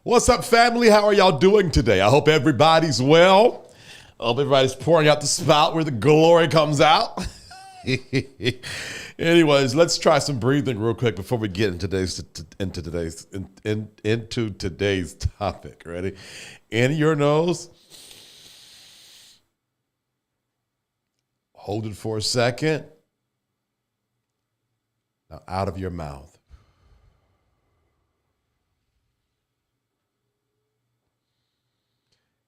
What's up, family? How are y'all doing today? I hope everybody's well. I hope everybody's pouring out the spout where the glory comes out. Anyways, let's try some breathing real quick before we get into today's topic. Ready? In your nose. Hold it for a second. Now out of your mouth.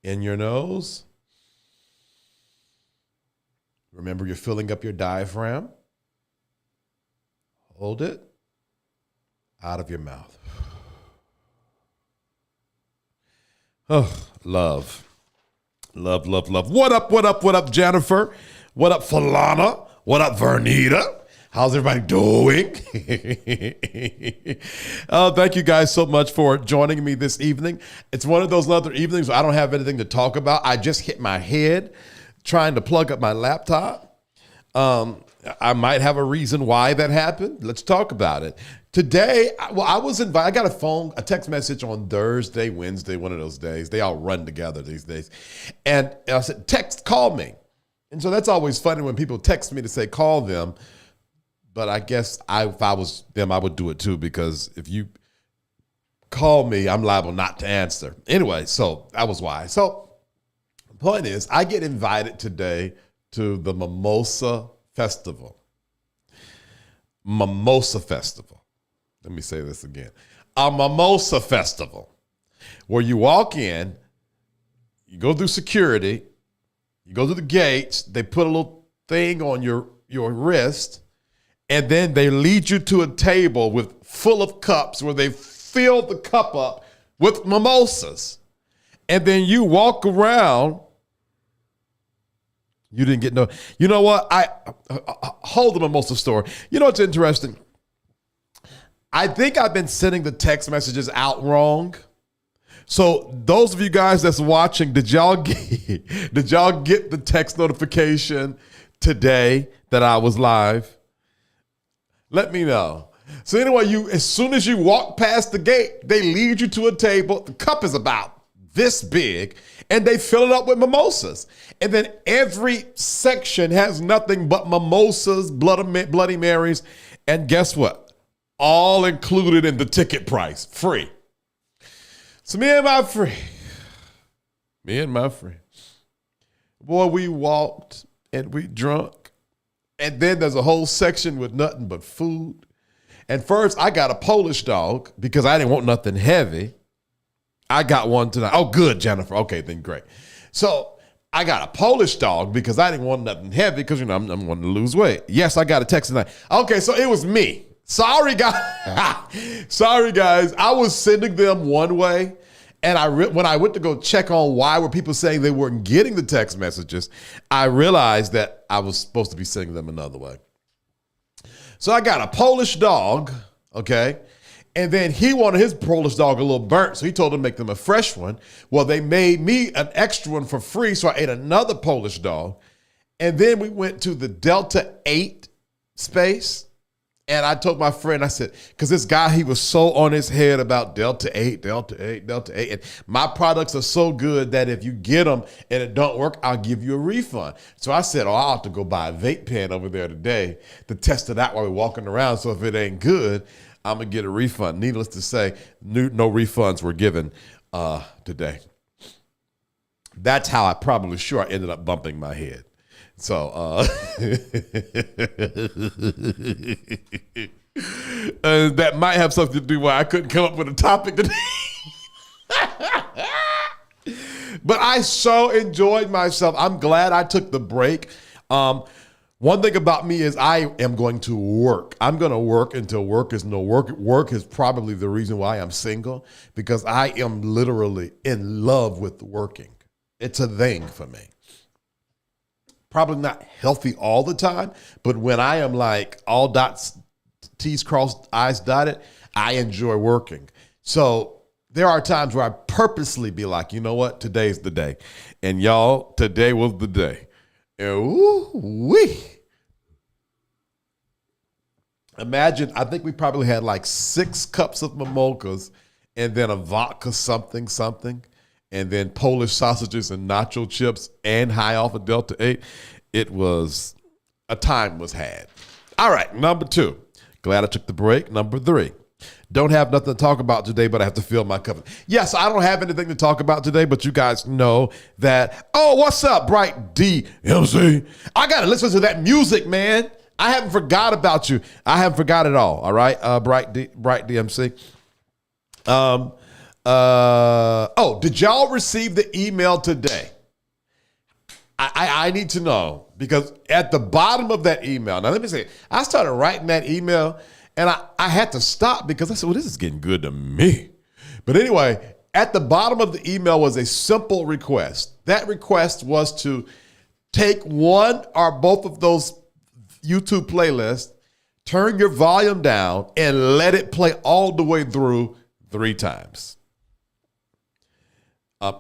In your nose. Remember, you're filling up your diaphragm. Hold it. Out of your mouth. Oh, love. Love, love, love. What up, what up, what up, Jennifer? What up, Falana? What up, Vernita? How's everybody doing? Thank you guys so much for joining me this evening. It's one of those other evenings where I don't have anything to talk about. I just hit my head trying to plug up my laptop. I might have a reason why that happened. Let's talk about it. Today, I was invited. I got a text message on Thursday, Wednesday, one of those days. They all run together these days. And I said, call me. And so that's always funny when people text me to say, call them. But I guess if I was them, I would do it too, because if you call me, I'm liable not to answer. Anyway, so that was why. So the point is, I get invited today to the Mimosa Festival. Mimosa Festival. Let me say this again. A Mimosa Festival, where you walk in, you go through security, you go through the gates, they put a little thing on your wrist, and then they lead you to a table full of cups where they fill the cup up with mimosas. And then you walk around. You didn't get no. You know what? I hold the mimosa story. You know what's interesting? I think I've been sending the text messages out wrong. So those of you guys that's watching, did y'all get the text notification today that I was live? Let me know. So anyway, as soon as you walk past the gate, they lead you to a table. The cup is about this big, and they fill it up with mimosas. And then every section has nothing but mimosas, Bloody Marys, and guess what? All included in the ticket price, free. So me and my friend, boy, we walked and we drunk. And then there's a whole section with nothing but food. And first, I got a Polish dog because I didn't want nothing heavy. I got one tonight. Oh, good, Jennifer. Okay, then great. So I got a Polish dog because I didn't want nothing heavy because, I'm wanting to lose weight. Yes, I got a text tonight. Okay, so it was me. Sorry, guys. Sorry, guys. I was sending them one way. And when I went to go check on why were people saying they weren't getting the text messages, I realized that I was supposed to be sending them another way. So I got a Polish dog, okay? And then he wanted his Polish dog a little burnt, so he told them to make them a fresh one. Well, they made me an extra one for free, so I ate another Polish dog. And then we went to the Delta 8 space. And I told my friend, I said, because this guy, he was so on his head about Delta 8, Delta 8, Delta 8. And my products are so good that if you get them and it don't work, I'll give you a refund. So I said, I'll have to go buy a vape pen over there today to test it out while we're walking around. So if it ain't good, I'm going to get a refund. Needless to say, no refunds were given today. That's how I ended up bumping my head. So that might have something to do why I couldn't come up with a topic today. But I so enjoyed myself. I'm glad I took the break. One thing about me is I am going to work. I'm going to work until work is no work. Work is probably the reason why I'm single, because I am literally in love with working. It's a thing for me. Probably not healthy all the time, but when I am like all dots, T's crossed, I's dotted, I enjoy working. So there are times where I purposely be like, you know what, today's the day. And y'all, today was the day. And ooh-wee. Imagine, I think we probably had like 6 cups of mimosas and then a vodka something, and then Polish sausages and nacho chips and high off of Delta 8. A time was had. All right, number 2. Glad I took the break. Number 3. Don't have nothing to talk about today, but I have to fill my cup. Yes, I don't have anything to talk about today, but you guys know that. Oh, what's up, Bright DMC? I got to listen to that music, man. I haven't forgot about you. I haven't forgot it all right, Bright DMC? Did y'all receive the email today? I need to know, because at the bottom of that email, now let me say, I started writing that email and I had to stop because I said, well, this is getting good to me. But anyway, at the bottom of the email was a simple request. That request was to take one or both of those YouTube playlists, turn your volume down, and let it play all the way through 3 times.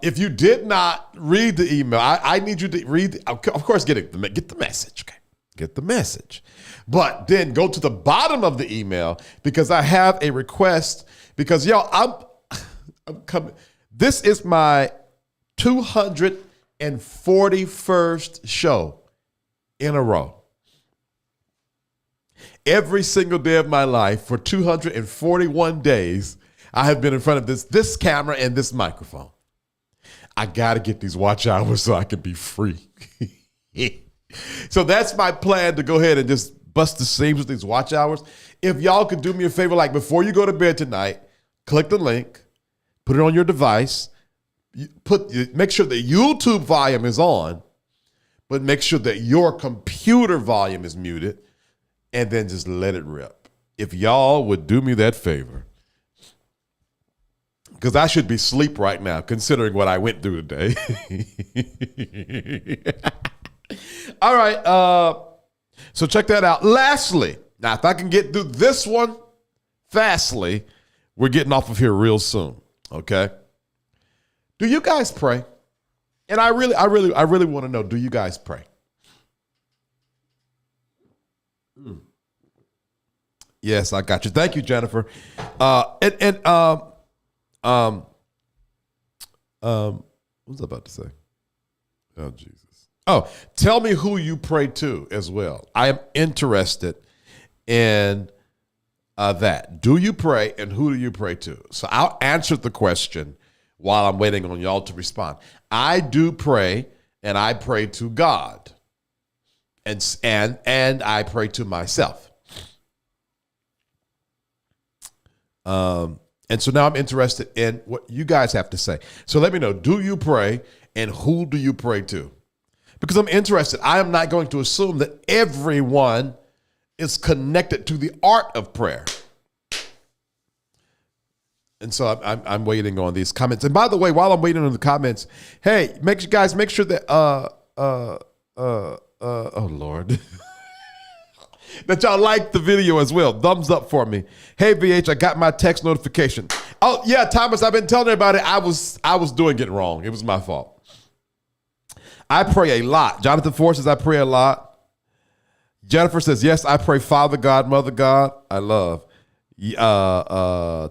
If you did not read the email, I need you to read, of course, get the message, okay? Get the message. But then go to the bottom of the email, because I have a request, because y'all, I'm coming. This is my 241st show in a row. Every single day of my life for 241 days, I have been in front of this camera and this microphone. I got to get these watch hours so I can be free. So that's my plan, to go ahead and just bust the seams with these watch hours. If y'all could do me a favor, like before you go to bed tonight, click the link, put it on your device, make sure the YouTube volume is on, but make sure that your computer volume is muted, and then just let it rip. If y'all would do me that favor, because I should be asleep right now, considering what I went through today. All right. So check that out. Lastly, now if I can get through this one fastly, we're getting off of here real soon. Okay. Do you guys pray? And I really want to know, do you guys pray? Yes, I got you. Thank you, Jennifer. What was I about to say? Oh, Jesus. Oh, tell me who you pray to as well. I am interested in that. Do you pray, and who do you pray to? So I'll answer the question while I'm waiting on y'all to respond. I do pray, and I pray to God, and I pray to myself. And so now I'm interested in what you guys have to say. So let me know, do you pray and who do you pray to? Because I'm interested. I am not going to assume that everyone is connected to the art of prayer. And so I'm waiting on these comments. And by the way, while I'm waiting on the comments, hey, make sure that oh Lord. that y'all like the video as well. Thumbs up for me. Hey VH, I got my text notification. Oh yeah, Thomas, I've been telling everybody I was doing it wrong. It was my fault. I pray a lot. Jonathan Ford says I pray a lot. Jennifer says, yes, I pray Father God, Mother God. I love.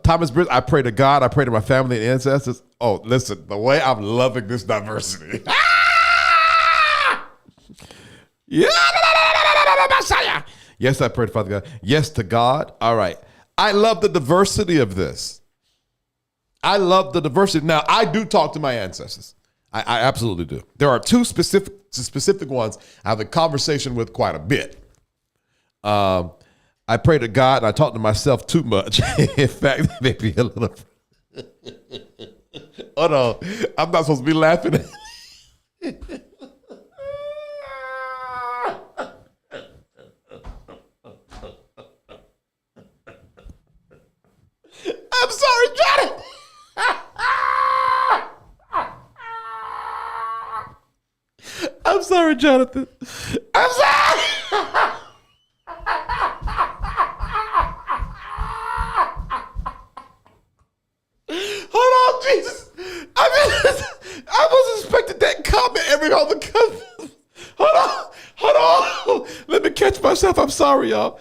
Thomas Britt, I pray to God. I pray to my family and ancestors. Oh, listen, the way I'm loving this diversity. Yeah. Yes, I pray to Father God. Yes to God. All right. I love the diversity of this. I love the diversity. Now, I do talk to my ancestors. I absolutely do. There are two specific ones I have a conversation with quite a bit. I pray to God and I talk to myself too much. In fact, maybe a little. Oh no, I'm not supposed to be laughing. I'm sorry, Johnny. I'm sorry, Jonathan. I'm sorry. Hold on, Jesus. I was expecting that comment every other comment. Hold on. Let me catch myself. I'm sorry, y'all.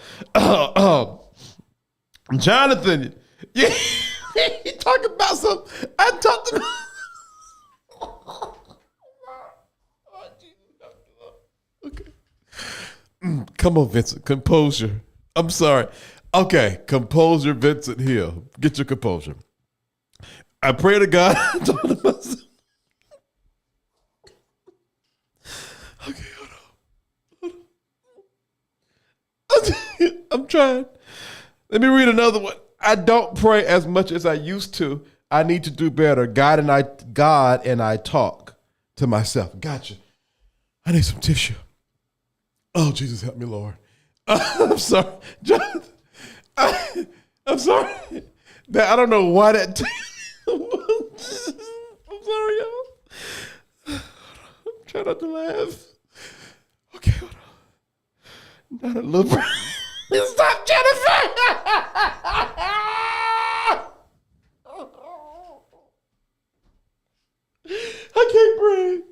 Jonathan, you talking about something. I talked about. Okay. Come on, Vincent. Composure. I'm sorry. Okay. Composure, Vincent Hill. Get your composure. I pray to God. Okay, hold on. I'm trying. Let me read another one. I don't pray as much as I used to. I need to do better. God and I talk to myself. Gotcha. I need some tissue. Oh, Jesus, help me, Lord. I'm sorry. Jonathan, I'm sorry. I don't know why that. I'm sorry, y'all. I'm trying not to laugh. Okay, hold on. Not a little bit. Stop, Jennifer! I can't breathe.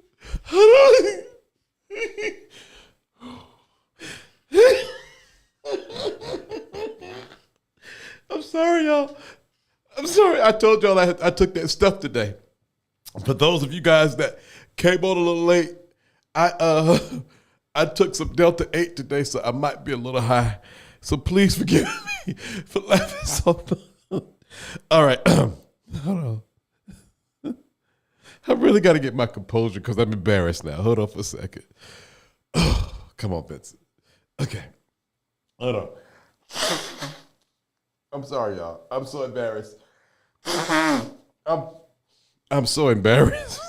I'm sorry, y'all. I'm sorry. I told y'all I took that stuff today. For those of you guys that came on a little late, I took some Delta 8 today, so I might be a little high. So please forgive me for laughing so much. All right. Hold on. I really got to get my composure because I'm embarrassed now. Hold on for a second. Oh, come on, Vincent. Okay. Hold on. I'm sorry, y'all. I'm so embarrassed. I'm so embarrassed.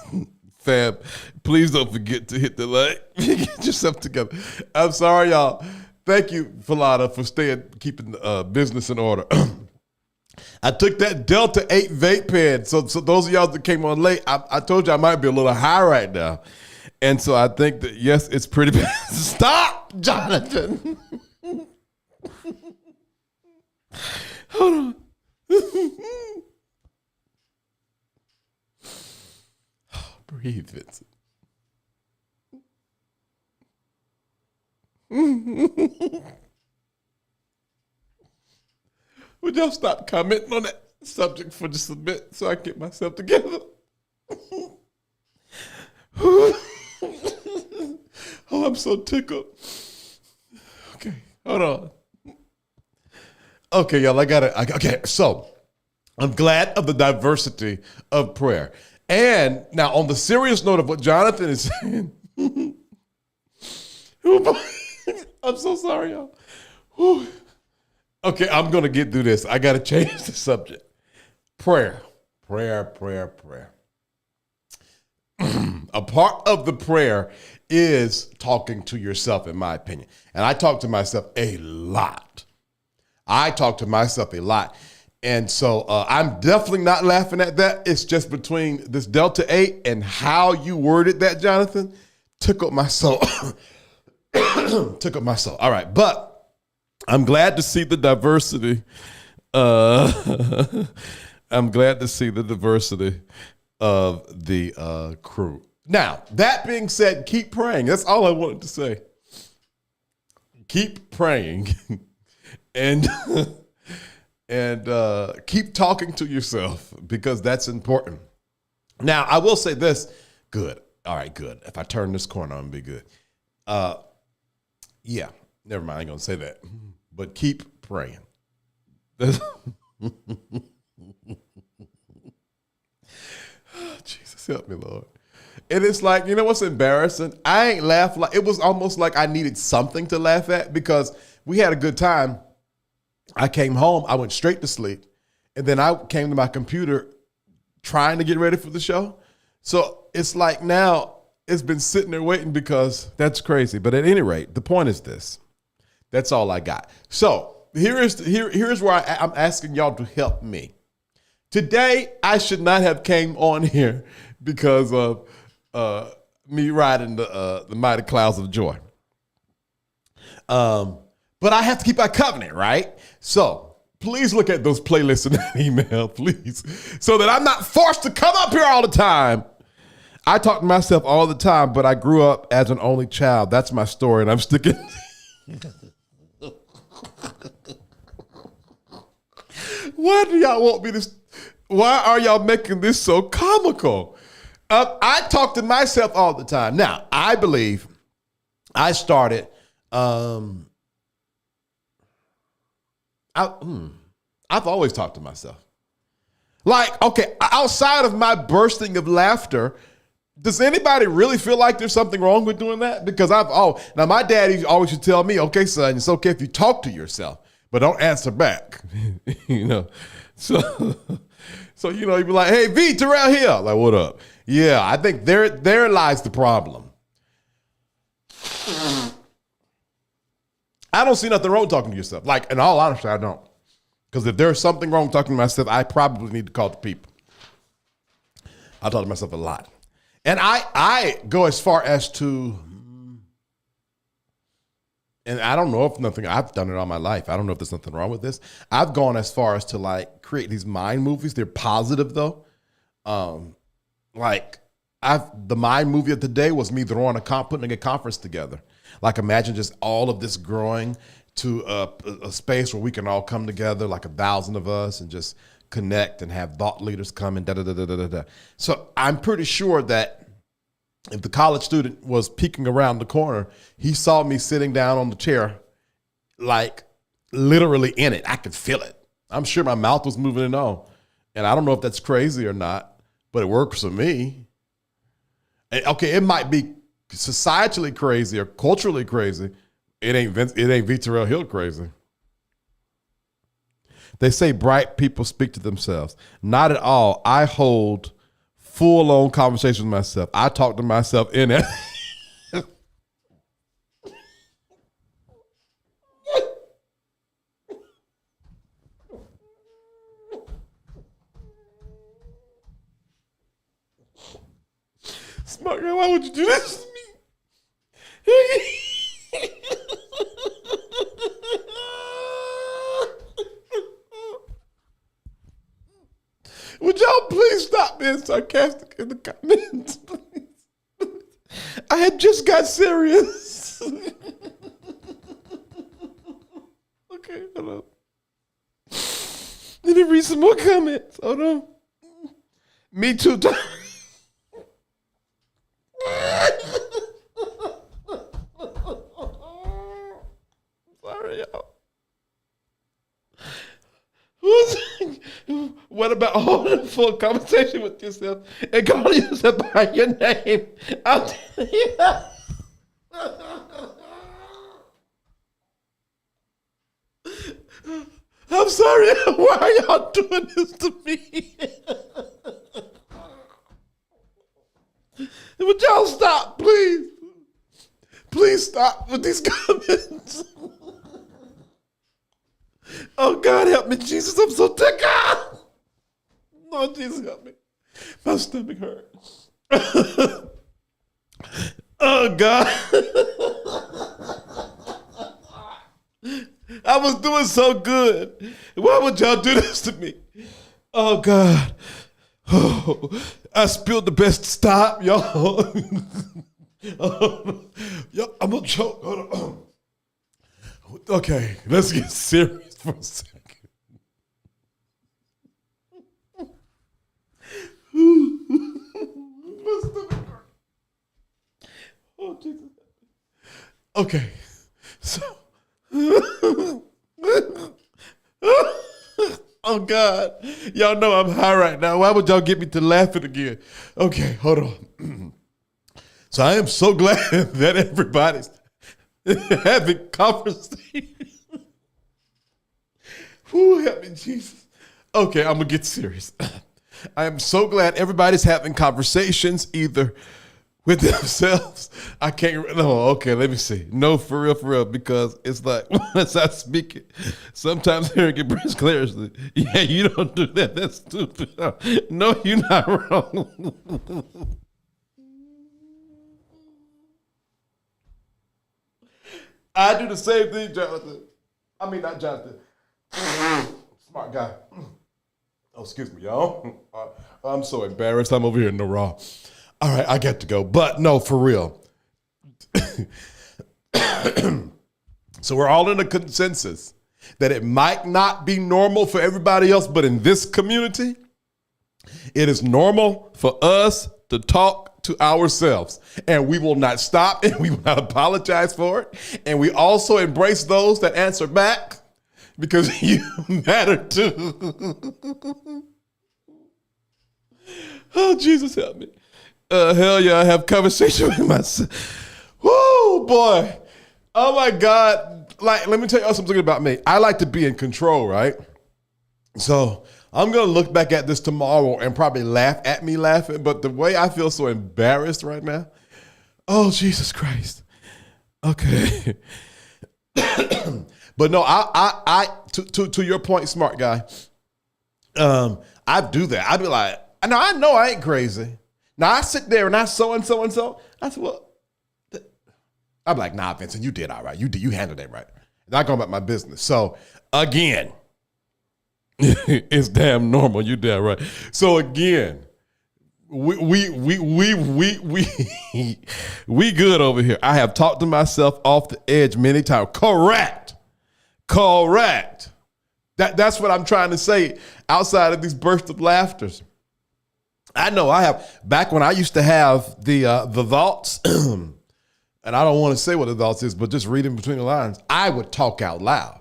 Fam, please don't forget to hit the like. Get yourself together. I'm sorry, y'all. Thank you, Falada, for keeping the business in order. I took that Delta 8 vape pen. So those of y'all that came on late, I told you I might be a little high right now. And so I think that, yes, it's pretty bad. Stop, Jonathan. Hold on. Breathe, Vincent. Would y'all stop commenting on that subject for just a bit so I can get myself together? Oh, I'm so tickled. Okay, hold on. Okay, y'all, okay, so I'm glad of the diversity of prayer. And now on the serious note of what Jonathan is saying, I'm so sorry, y'all. Whew. Okay, I'm going to get through this. I got to change the subject. Prayer, prayer, prayer, prayer. A part of the prayer is talking to yourself, in my opinion. And I talk to myself a lot. And so I'm definitely not laughing at that. It's just between this Delta 8 and how you worded that, Jonathan, tickled my soul. Tickled my soul. All right. But I'm glad to see the diversity. I'm glad to see the diversity of the crew. Now, that being said, keep praying. That's all I wanted to say. Keep praying and keep talking to yourself because that's important. Now, I will say this. Good. All right, good. If I turn this corner, I'm going to be good. Yeah, never mind. I ain't going to say that. But keep praying. Jesus, help me, Lord. And it's like, you know what's embarrassing? I ain't laugh like, it was almost like I needed something to laugh at because we had a good time. I came home, I went straight to sleep, and then I came to my computer trying to get ready for the show. So it's like now it's been sitting there waiting because that's crazy. But at any rate, the point is this. That's all I got. So here's where I'm asking y'all to help me. Today, I should not have came on here because of me riding the mighty clouds of joy. But I have to keep my covenant, right? So please look at those playlists in that email, please, so that I'm not forced to come up here all the time. I talk to myself all the time, but I grew up as an only child. That's my story, and I'm sticking. Why do y'all want me to? Why are y'all making this so comical? I talk to myself all the time. Now, I believe I started. I've always talked to myself. Like, okay, outside of my bursting of laughter, does anybody really feel like there's something wrong with doing that? Because now my daddy always used to tell me, okay, son, it's okay if you talk to yourself, but don't answer back. So you'd be like, hey, VTerrillHill, like, what up? Yeah, I think there lies the problem. I don't see nothing wrong with talking to yourself. Like, in all honesty, I don't. Because if there's something wrong with talking to myself, I probably need to call the people. I talk to myself a lot. And I go as far as to, and I don't know if I've done it all my life. I don't know if there's nothing wrong with this. I've gone as far as to like create these mind movies. They're positive though. The mind movie of the day was me putting a conference together. Like imagine just all of this growing to a space where we can all come together, like 1,000 of us, and just connect and have thought leaders come and da-da-da-da-da-da. So I'm pretty sure that if the college student was peeking around the corner, he saw me sitting down on the chair, like literally in it. I could feel it. I'm sure my mouth was moving and all. And I don't know if that's crazy or not, but it works for me. And, okay, it might be societally crazy or culturally crazy. It ain't VTerrillHill crazy. They say bright people speak to themselves. Not at all. I hold full-on conversations with myself. I talk to myself in it. Smart girl, why would you do this to me? Would y'all please stop being sarcastic in the comments, please? I had just got serious. Okay, hold on. Let me read some more comments. Hold on. Me too. Sorry, y'all. What about holding a full conversation with yourself and calling yourself by your name? I'll tell you. I'm sorry. Why are y'all doing this to me? Would y'all stop, please? Please stop with these comments. Oh, God, help me, Jesus. I'm so ticked. Oh, Jesus, help me. My stomach hurts. Oh, God. I was doing so good. Why would y'all do this to me? Oh, God. Oh, I spilled the best. Stop, y'all. I'm going to choke. Hold on. Okay, let's get serious for a second. Oh, Jesus. Okay, so. Oh, God. Y'all know I'm high right now. Why would y'all get me to laughing again? Okay, hold on. So I am so glad that everybody's having conversations. Whew, help me, Jesus. Okay, I'm going to get serious. I am so glad everybody's having conversations either with themselves. I can't, no, okay, let me see. No, for real, because it's like, once I speak it, sometimes hearing it brings clarity. Yeah, you don't do that. That's stupid. No, you're not wrong. I do the same thing, Jonathan. I mean, not Jonathan. Smart guy. Oh, excuse me, y'all. I'm so embarrassed. I'm over here in the raw. All right, I got to go. But no, for real. So we're all in a consensus that it might not be normal for everybody else, but in this community, it is normal for us to talk to ourselves. And we will not stop and we will not apologize for it. And we also embrace those that answer back because you matter too. Oh, Jesus, help me. Hell yeah, I have conversation with myself. Woo, boy. Oh, my God. Like, let me tell you something about me. I like to be in control, right? So I'm going to look back at this tomorrow and probably laugh at me laughing. But the way I feel so embarrassed right now, oh, Jesus Christ. Okay. But no, to your point, smart guy, I do that. I be like, now I know I ain't crazy. Now I sit there and I so and so and so. I said, well, I'm like, nah, Vincent, you did all right. You handled it right. Not going about my business. So again, it's damn normal. You damn right. So again, we good over here. I have talked to myself off the edge many times. Correct. That's what I'm trying to say outside of these bursts of laughter. I know I have, back when I used to have the thoughts, and I don't want to say what the thoughts is, but just reading between the lines, I would talk out loud.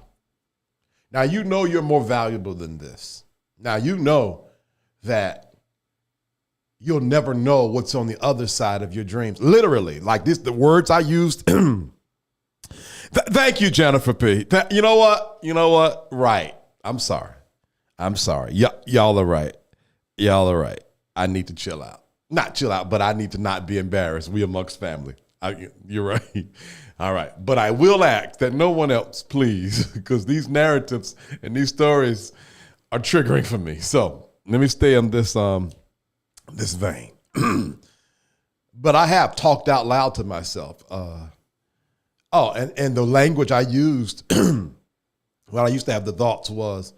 Now, you know you're more valuable than this. Now, you know that you'll never know what's on the other side of your dreams. Literally, like this, the words I used. Thank you, Jennifer P. You know what? Right. I'm sorry. Y'all are right. I need to chill out. Not chill out, but I need to not be embarrassed. We amongst family. You're right. All right. But I will ask that no one else, please, because these narratives and these stories are triggering for me. So let me stay in this vein. But I have talked out loud to myself. And the language I used when I used to have the thoughts was,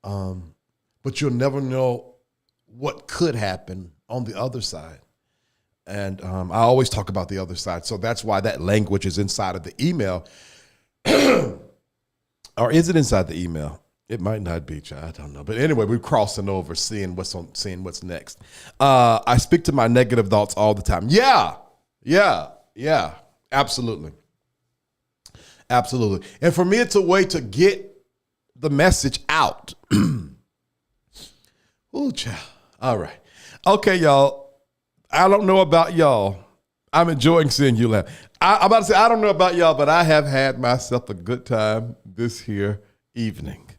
but you'll never know what could happen on the other side. And I always talk about the other side. So that's why that language is inside of the email. Or is it inside the email? It might not be, I don't know. But anyway, we're crossing over, seeing what's next. I speak to my negative thoughts all the time. Yeah, absolutely. And for me, it's a way to get the message out. Ooh, child. All right. Okay, y'all. I don't know about y'all. I'm enjoying seeing you laugh. I'm about to say, I don't know about y'all, but I have had myself a good time this here evening.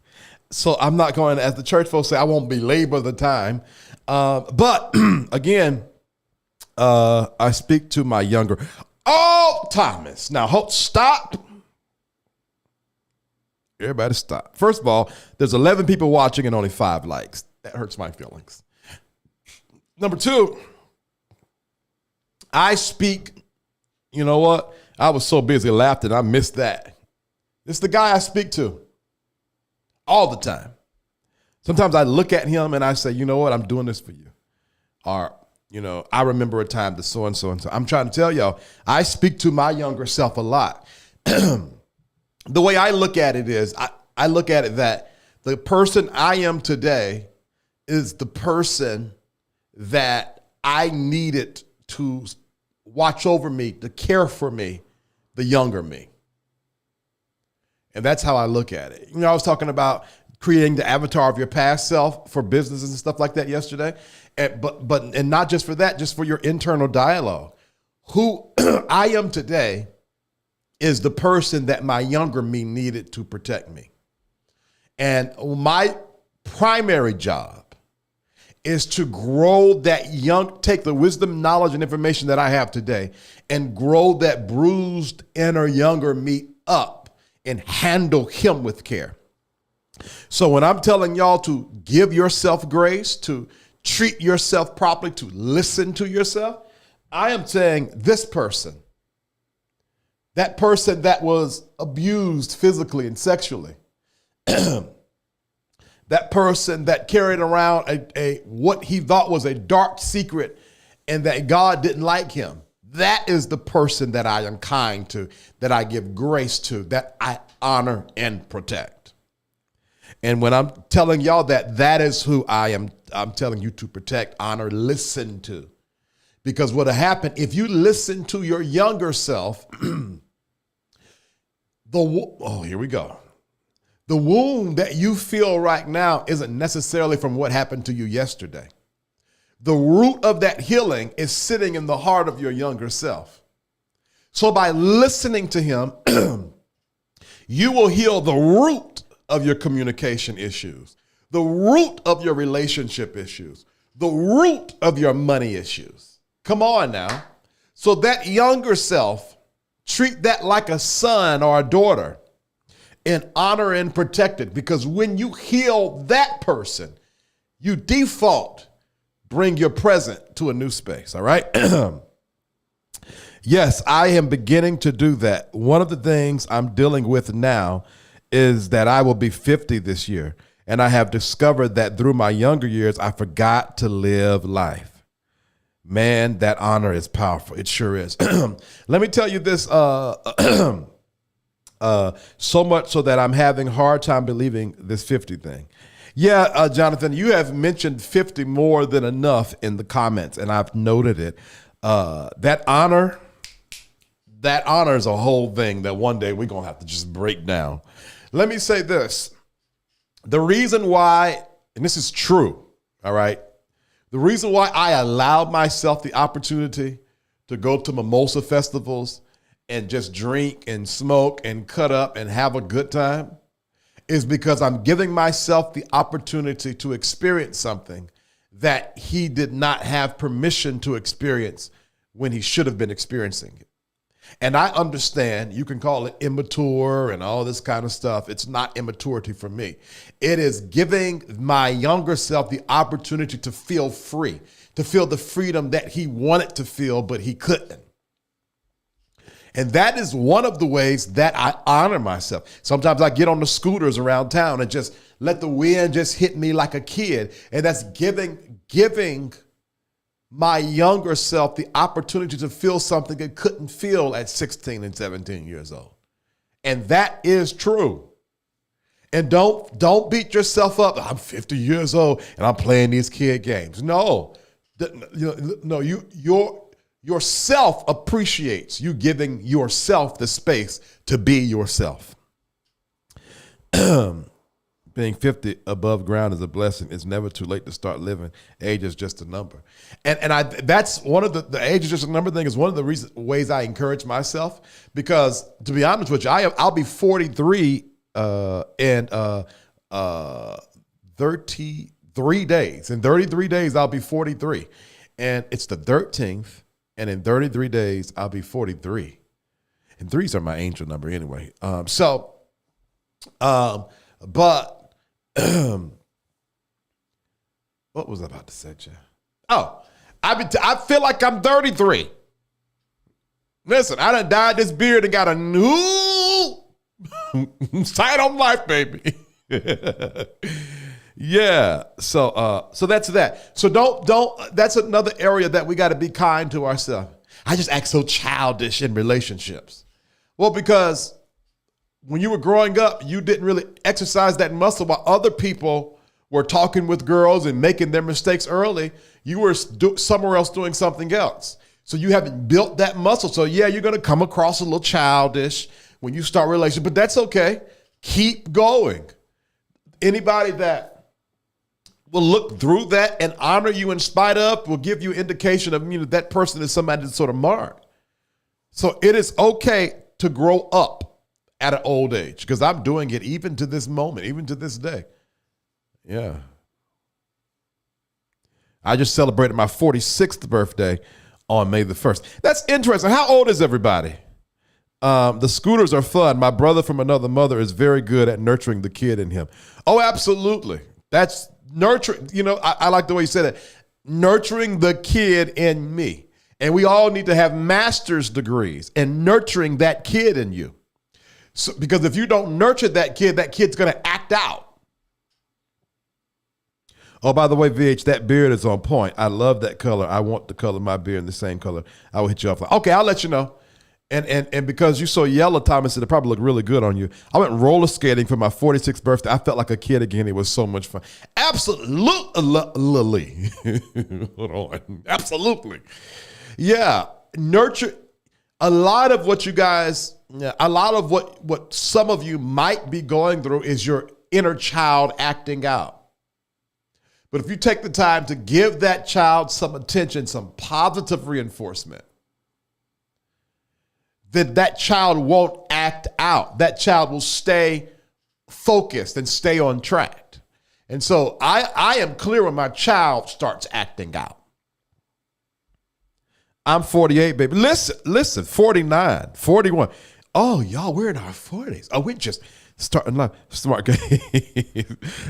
So I'm not going, as the church folks say, I won't belabor the time. But again, I speak to my younger. Oh, Thomas. Now, stop. Everybody stop. First of all, there's 11 people watching and only 5 likes. That hurts my feelings. Number 2, I speak, you know what? I was so busy laughing, I missed that. This is the guy I speak to all the time. Sometimes I look at him and I say, you know what? I'm doing this for you. Or, you know, I remember a time that so and so and so. I'm trying to tell y'all, I speak to my younger self a lot. The way I look at it is, I look at it that the person I am today is the person that I needed to watch over me, to care for me, the younger me. And that's how I look at it. You know, I was talking about creating the avatar of your past self for businesses and stuff like that yesterday. And not just for that, just for your internal dialogue. Who I am today is the person that my younger me needed to protect me. And my primary job is to grow take the wisdom, knowledge, and information that I have today and grow that bruised inner younger me up and handle him with care. So when I'm telling y'all to give yourself grace, to treat yourself properly, to listen to yourself, I am saying this person, that person that was abused physically and sexually, that person that carried around a what he thought was a dark secret and that God didn't like him, that is the person that I am kind to, that I give grace to, that I honor and protect. And when I'm telling y'all that is who I'm telling you to protect, honor, listen to. Because what'll happen if you listen to your younger self, here we go. The wound that you feel right now isn't necessarily from what happened to you yesterday. The root of that healing is sitting in the heart of your younger self. So by listening to him, you will heal the root of your communication issues, the root of your relationship issues, the root of your money issues. Come on now. So that younger self, treat that like a son or a daughter and honor and protect it. Because when you heal that person, you default, bring your present to a new space. All right. Yes, I am beginning to do that. One of the things I'm dealing with now is that I will be 50 this year. And I have discovered that through my younger years, I forgot to live life. Man, that honor is powerful. It sure is. Let me tell you this, so much so that I'm having a hard time believing this 50 thing. Yeah, Jonathan, you have mentioned 50 more than enough in the comments, and I've noted it. That honor is a whole thing that one day we're going to have to just break down. Let me say this. The reason why, and this is true, all right? The reason why I allowed myself the opportunity to go to mimosa festivals and just drink and smoke and cut up and have a good time is because I'm giving myself the opportunity to experience something that he did not have permission to experience when he should have been experiencing it. And I understand you can call it immature and all this kind of stuff. It's not immaturity for me. It is giving my younger self the opportunity to feel free, to feel the freedom that he wanted to feel, but he couldn't. And that is one of the ways that I honor myself. Sometimes I get on the scooters around town and just let the wind just hit me like a kid. And that's giving my younger self the opportunity to feel something it couldn't feel at 16 and 17 years old. And that is true. And don't beat yourself up. I'm 50 years old and I'm playing these kid games. No, yourself appreciates you giving yourself the space to be yourself. Being 50 above ground is a blessing. It's never too late to start living. Age is just a number. And that's one of the age is just a number thing is one of the ways I encourage myself, because to be honest with you, I'll be 43 in 33 days. In 33 days, I'll be 43. And it's the 13th. And in 33 days, I'll be 43. And threes are my angel number anyway. But what was I about to say, Jeff? Oh, I feel like I'm 33. Listen, I done dyed this beard and got a new sight on life, baby. Yeah. So that's that. So don't. That's another area that we got to be kind to ourselves. I just act so childish in relationships. Well, because when you were growing up, you didn't really exercise that muscle while other people were talking with girls and making their mistakes early. You were somewhere else doing something else. So you haven't built that muscle. So yeah, you're going to come across a little childish when you start a relationship, but that's okay. Keep going. Anybody that will look through that and honor you in spite of will give you indication of, that person is somebody that's sort of marred. So it is okay to grow up at an old age, because I'm doing it even to this moment, even to this day. Yeah. I just celebrated my 46th birthday on May the 1st. That's interesting. How old is everybody? The scooters are fun. My brother from another mother is very good at nurturing the kid in him. Oh, absolutely. That's nurturing. I like the way you said it. Nurturing the kid in me. And we all need to have master's degrees in nurturing that kid in you. So, because if you don't nurture that kid's going to act out. Oh, by the way, VH, that beard is on point. I love that color. I want the color of my beard in the same color. I will hit you up. Okay, I'll let you know. And because you're so yellow, Thomas, it'll probably look really good on you. I went roller skating for my 46th birthday. I felt like a kid again. It was so much fun. Absolutely. Hold on. Absolutely. Yeah. Nurture. A lot of what what some of you might be going through is your inner child acting out. But if you take the time to give that child some attention, some positive reinforcement, then that child won't act out. That child will stay focused and stay on track. And so I am clear when my child starts acting out. I'm 48, baby. Listen, 49, 41. Oh, y'all, we're in our 40s. Oh, we're just starting life. Smart guy.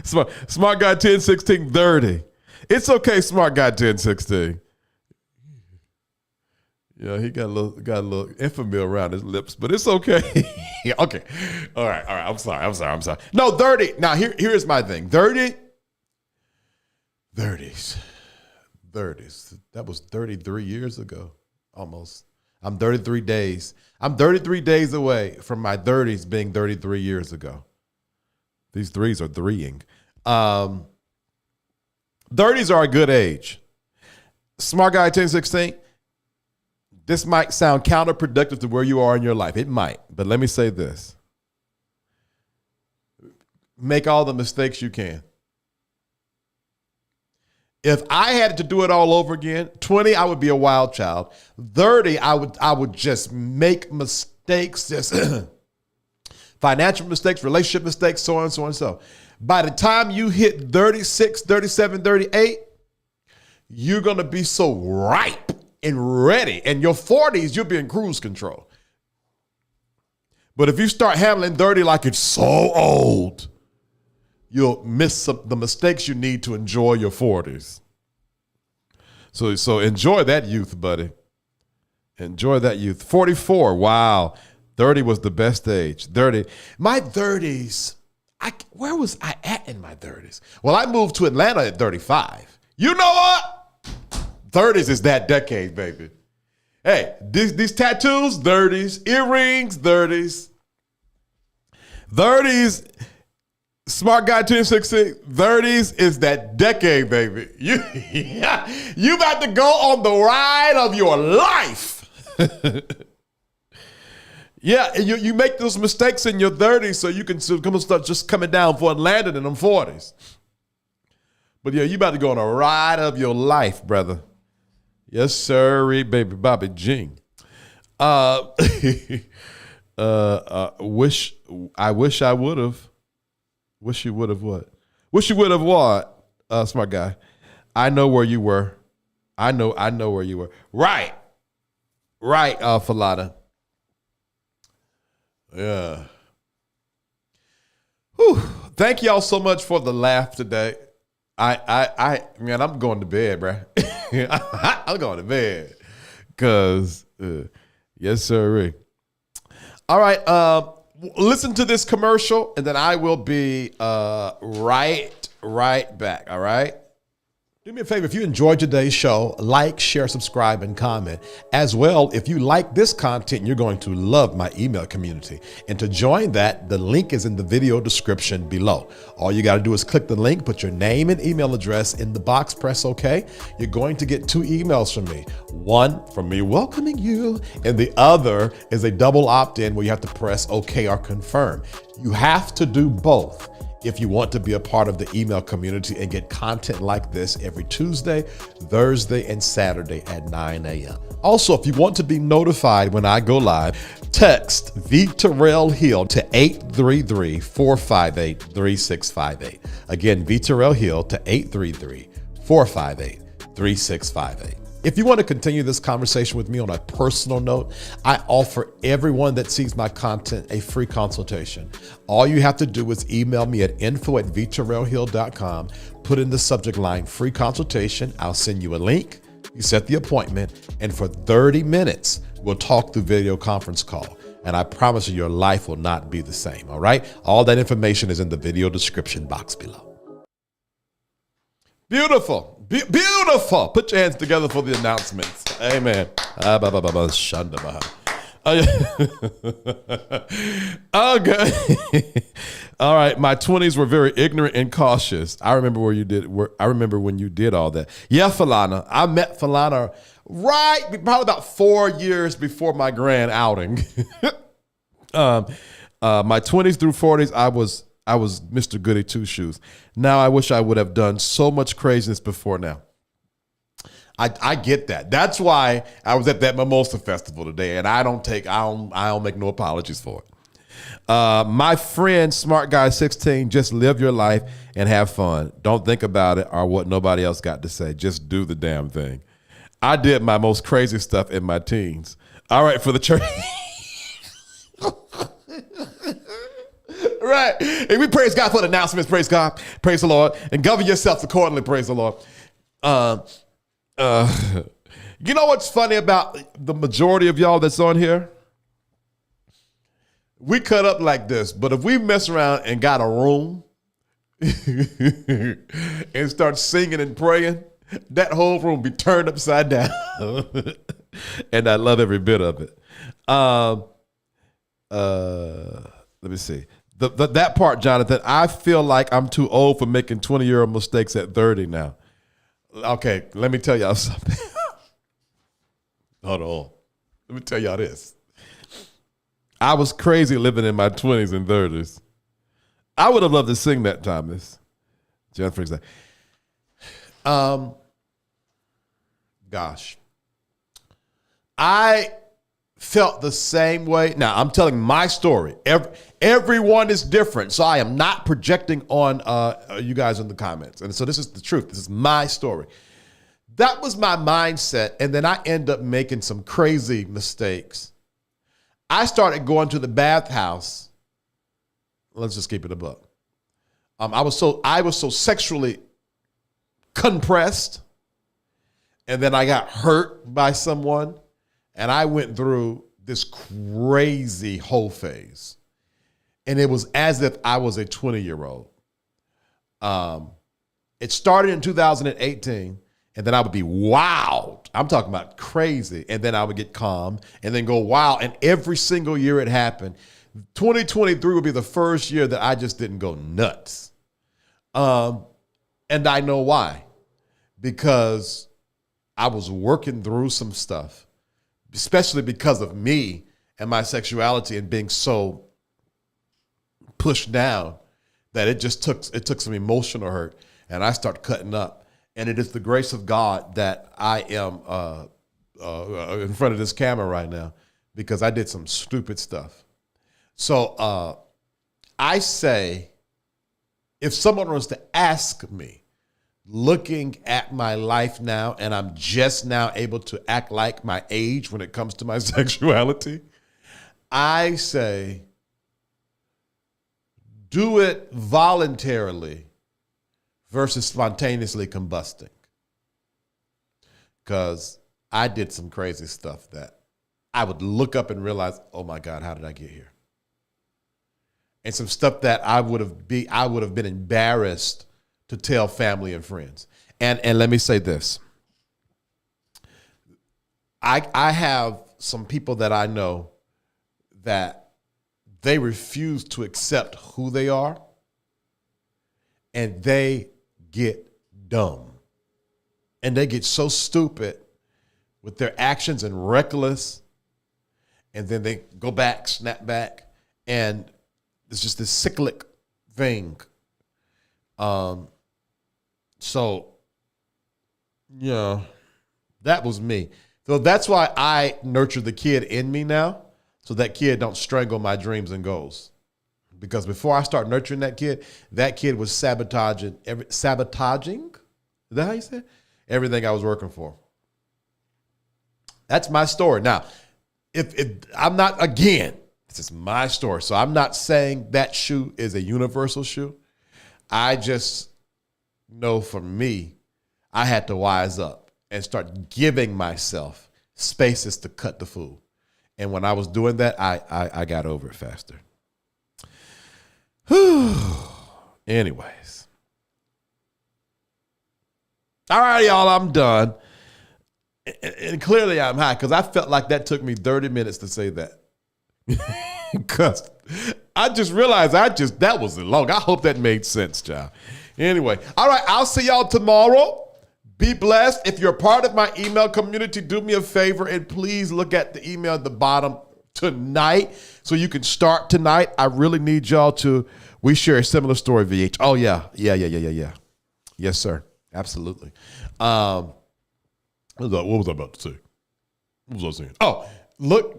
Smart guy 10, 16, 30. It's okay, smart guy 10, 16. Yeah, he got a little infamy around his lips, but it's okay. Okay. All right. I'm sorry. No, 30. Now, here's my thing. 30. 30s. That was 33 years ago, almost. I'm 33 days. I'm 33 days away from my 30s being 33 years ago. These threes are threeing. 30s are a good age. Smart guy 10, 16. This might sound counterproductive to where you are in your life. It might, but let me say this. Make all the mistakes you can. If I had to do it all over again, 20, I would be a wild child. 30, I would just make mistakes, just financial mistakes, relationship mistakes, so on and so on and so. By the time you hit 36, 37, 38, you're going to be so ripe and ready. In your 40s, you'll be in cruise control. But if you start handling 30 like it's so old, you'll miss the mistakes you need to enjoy your 40s. So enjoy that youth, buddy. Enjoy that youth. 44, wow. 30 was the best age. 30. My 30s, where was I at in my 30s? Well, I moved to Atlanta at 35. You know what? 30s is that decade, baby. Hey, these tattoos, 30s. Earrings, 30s. 30s, smart guy 1016, 30s is that decade, baby. You about to go on the ride of your life. Yeah, you make those mistakes in your 30s so you can start just coming down for a landing in them 40s. But yeah, you about to go on a ride of your life, brother. Yes, sir, baby, Bobby Jean. I wish I would have. Wish you would have what? Wish you would have what? Smart guy. I know where you were. I know where you were. Right, Falada. Yeah. Whew. Thank y'all so much for the laugh today. Man, I'm going to bed, bro. I'm going to bed. Cause yes, sir. All right. Listen to this commercial, and then I will be right back. All right. Do me a favor, if you enjoyed today's show, like, share, subscribe, and comment. As well, if you like this content, you're going to love my email community. And to join that, the link is in the video description below. All you got to do is click the link, put your name and email address in the box, press OK. You're going to get 2 emails from me. One from me welcoming you, and the other is a double opt-in where you have to press OK or confirm. You have to do both if you want to be a part of the email community and get content like this every Tuesday, Thursday, and Saturday at 9 a.m. Also, if you want to be notified when I go live, text VTerrillHill to 833-458-3658. Again, VTerrillHill to 833-458-3658. If you want to continue this conversation with me on a personal note, I offer everyone that sees my content a free consultation. All you have to do is email me at info@VTerrillHill.com, put in the subject line free consultation. I'll send you a link. You set the appointment, and for 30 minutes, we'll talk through video conference call. And I promise you, your life will not be the same. All right. All that information is in the video description box below. Beautiful. Beautiful. Put your hands together for the announcements. Amen. Okay. All right. My 20s were very ignorant and cautious. I remember when you did all that. Yeah, Falana. I met Falana probably about 4 years before my grand outing. My 20s through 40s, I was Mr. Goody Two Shoes. Now I wish I would have done so much craziness before now. I get that. That's why I was at that mimosa festival today, and I don't make no apologies for it. My friend, Smart Guy 16, just live your life and have fun. Don't think about it or what nobody else got to say. Just do the damn thing. I did my most crazy stuff in my teens. All right, for the church. Right. And we praise God for the announcements. Praise God. Praise the Lord. And govern yourselves accordingly. Praise the Lord. You know what's funny about the majority of y'all that's on here? We cut up like this, but if we mess around and got a room and start singing and praying, that whole room be turned upside down. And I love every bit of it. Let me see. That part, Jonathan, I feel like I'm too old for making 20-year-old mistakes at 30 now. Okay, let me tell y'all something. Hold on. Let me tell y'all this. I was crazy living in my 20s and 30s. I would have loved to sing that, Thomas. Jennifer's like, gosh. I felt the same way. Now, I'm telling my story. Everyone is different, so I am not projecting on you guys in the comments. And so this is the truth. This is my story. That was my mindset, and then I end up making some crazy mistakes. I started going to the bathhouse. Let's just keep it a buck. I was so sexually compressed, and then I got hurt by someone, and I went through this crazy whole phase. And it was as if I was a 20-year-old. It started in 2018, and then I would be wild. I'm talking about crazy. And then I would get calm and then go wild. And every single year it happened. 2023 would be the first year that I just didn't go nuts. And I know why. Because I was working through some stuff, especially because of me and my sexuality and being so pushed down that it took some emotional hurt, and I start cutting up. And it is the grace of God that I am in front of this camera right now, because I did some stupid stuff. So I say if someone was to ask me, looking at my life now, and I'm just now able to act like my age when it comes to my sexuality, I say, do it voluntarily versus spontaneously combusting. Because I did some crazy stuff that I would look up and realize, oh my God, how did I get here? And some stuff that I would have been embarrassed to tell family and friends. And let me say this. I have some people that I know that they refuse to accept who they are, and they get dumb. And they get so stupid with their actions and reckless, and then they go back, snap back, and it's just this cyclic thing. So, yeah, that was me. So that's why I nurture the kid in me now, so that kid don't strangle my dreams and goals. Because before I start nurturing that kid was sabotaging. Is that how you say it? Everything I was working for. That's my story. Now, if I'm not, again, this is my story. So I'm not saying that shoe is a universal shoe. I just know for me, I had to wise up and start giving myself spaces to cut the fool. And when I was doing that, I got over it faster. Anyways. All right, y'all, I'm done. And clearly I'm high because I felt like that took me 30 minutes to say that. Because I just realized that was long. I hope that made sense, child. Anyway, all right, I'll see y'all tomorrow. Be blessed. If you're part of my email community, do me a favor and please look at the email at the bottom tonight so you can start tonight. I really need y'all to, we share a similar story, VH. Oh, yeah. Yes, sir. Absolutely. What was I about to say? What was I saying? Oh,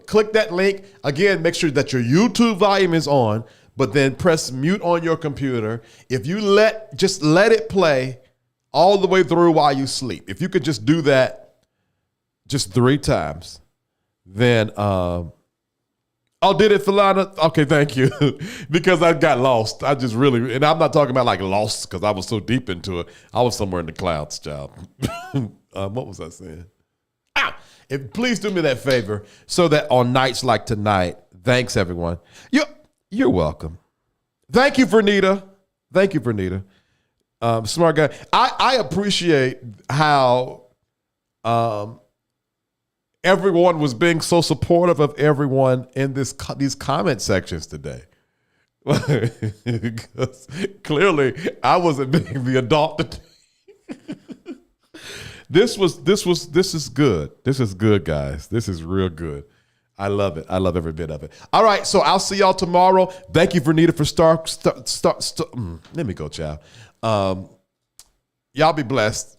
click that link. Again, make sure that your YouTube volume is on, but then press mute on your computer. If you just let it play all the way through while you sleep. If you could just do that just 3 times, then, did it, Philana? Okay, thank you. Because I got lost. I just really, and I'm not talking about like lost because I was so deep into it. I was somewhere in the clouds, child. What was I saying? Please do me that favor so that on nights like tonight, thanks everyone. You're welcome. Thank you, Vernita. Smart guy. I appreciate how everyone was being so supportive of everyone in these comment sections today. Because clearly I wasn't being the adult. This is good. This is good, guys. This is real good. I love it. I love every bit of it. All right, so I'll see y'all tomorrow. Thank you, Vernita, for let me go, child. Y'all be blessed.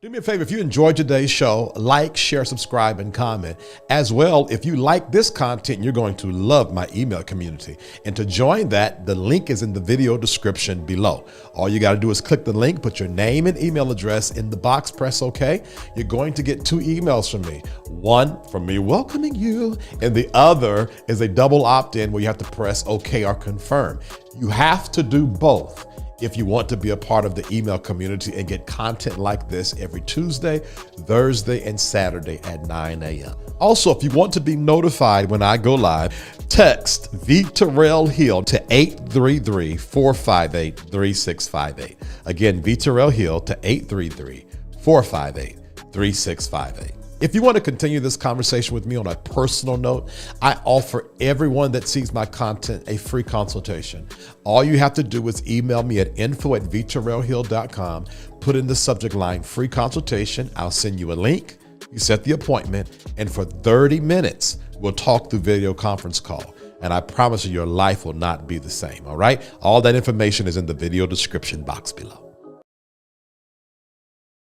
Do me a favor, if you enjoyed today's show, like, share, subscribe, and comment. As well, if you like this content, you're going to love my email community. And to join that, the link is in the video description below. All you got to do is click the link, put your name and email address in the box, press OK. You're going to get 2 emails from me. One from me welcoming you, and the other is a double opt-in where you have to press OK or confirm. You have to do both if you want to be a part of the email community and get content like this every Tuesday, Thursday, and Saturday at 9 a.m. Also, if you want to be notified when I go live, text VTerrillHill to 833-458-3658. Again, VTerrillHill to 833-458-3658. If you want to continue this conversation with me on a personal note, I offer everyone that sees my content a free consultation. All you have to do is email me at info@VTerrillHill.com, put in the subject line free consultation. I'll send you a link. You set the appointment, and for 30 minutes, we'll talk through video conference call. And I promise you, your life will not be the same. All right. All that information is in the video description box below.